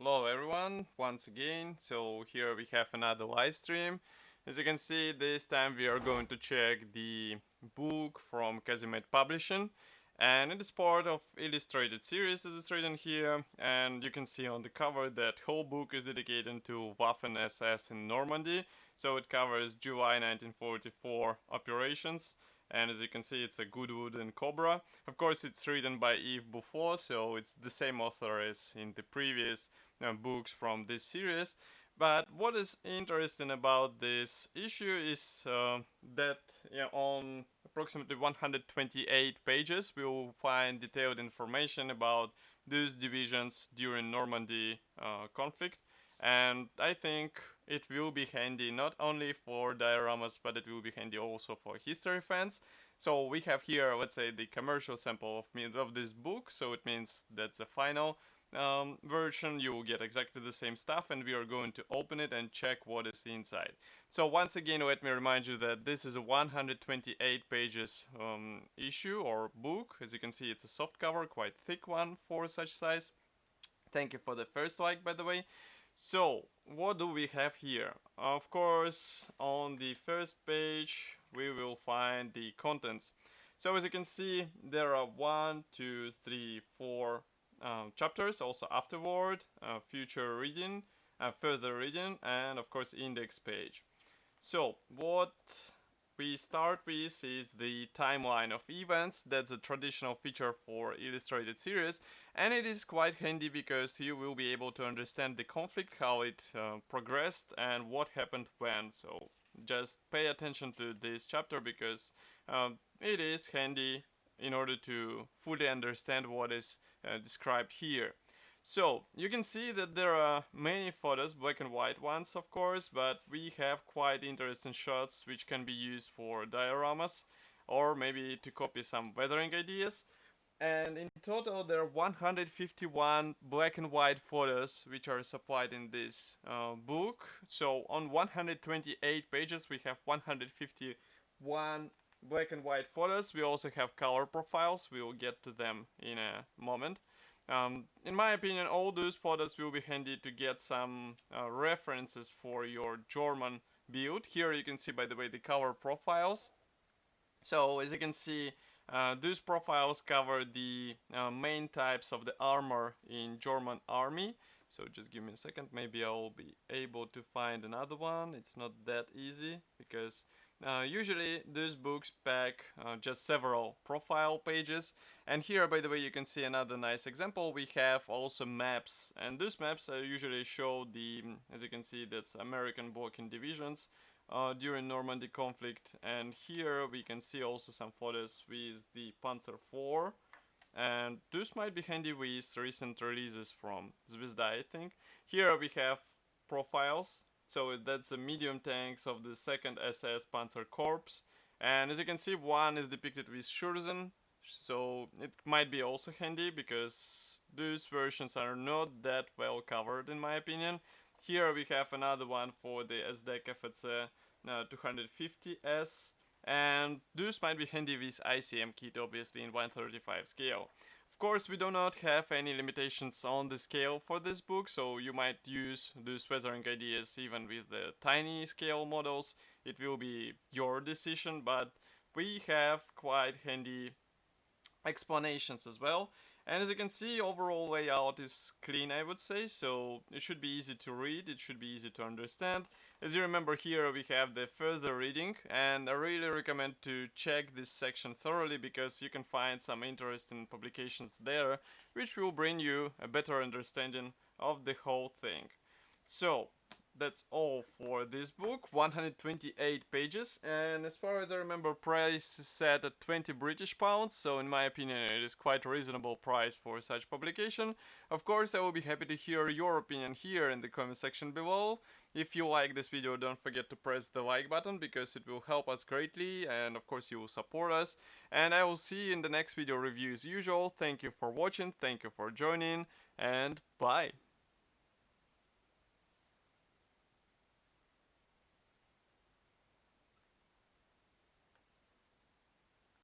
Hello everyone, once again. So here we have another live stream. As you can see, this time we are going to check the book from Casemate Publishing, and it is part of illustrated series as it's written here, and you can see on the cover that whole book is dedicated to Waffen-SS in Normandy. So it covers July 1944 operations, and as you can see it's a Goodwood and Cobra. Of course it's written by Yves Buffon, so it's the same author as in the previous books from this series. But what is interesting about this issue is that on approximately 128 pages we will find detailed information about those divisions during Normandy conflict, and I think it will be handy not only for dioramas but it will be handy also for history fans. So we have here, let's say, the commercial sample of this book, so it means that's the final version. You will get exactly the same stuff, and we are going to open it and check what is inside. So once again, let me remind you that this is a 128 pages issue or book. As you can see, it's a soft cover, quite thick one for such size. Thank you for the first like, by the way. So what do we have here? Of course, on the first page we will find the contents. So as you can see, there are 1, 2, 3, 4 chapters, also afterward, future reading, further reading, and of course index page. So what we start with is the timeline of events. That's a traditional feature for illustrated series, and it is quite handy because you will be able to understand the conflict, how it progressed, and what happened when. So just pay attention to this chapter because it is handy in order to fully understand what is described here. So you can see that there are many photos, black and white ones of course, but we have quite interesting shots which can be used for dioramas or maybe to copy some weathering ideas. And in total there are 151 black and white photos which are supplied in this book. So on 128 pages we have 151 black and white photos. We also have color profiles, we will get to them in a moment. In my opinion, all those photos will be handy to get some references for your German build. Here you can see, by the way, the color profiles. So as you can see, those profiles cover the main types of the armor in German army. So just give me a second, maybe I'll be able to find another one. It's not that easy because usually those books pack just several profile pages, and here, by the way, you can see another nice example. We have also maps, and those maps usually show the, as you can see, that's American blocking divisions during Normandy conflict, and here we can see also some photos with the Panzer IV, and those might be handy with recent releases from Zvezda, I think. Here we have profiles. So that's the medium tanks of the 2nd SS Panzer Corps, and as you can see, one is depicted with Schürzen, so it might be also handy because those versions are not that well covered in my opinion. Here we have another one for the SDEC FEC 250S, and those might be handy with ICM kit, obviously in 135 scale. Of course, we do not have any limitations on the scale for this book, so you might use those weathering ideas even with the tiny scale models. It will be your decision, but we have quite handy explanations as well. And as you can see, overall layout is clean, I would say, so it should be easy to read, it should be easy to understand. As you remember, here we have the further reading, and I really recommend to check this section thoroughly because you can find some interesting publications there which will bring you a better understanding of the whole thing. So that's all for this book, 128 pages, and as far as I remember, price is set at 20 British pounds, so in my opinion it is quite a reasonable price for such publication. Of course, I will be happy to hear your opinion here in the comment section below. If you like this video, don't forget to press the like button because it will help us greatly, and of course you will support us, and I will see you in the next video review as usual. Thank you for watching, thank you for joining, and bye!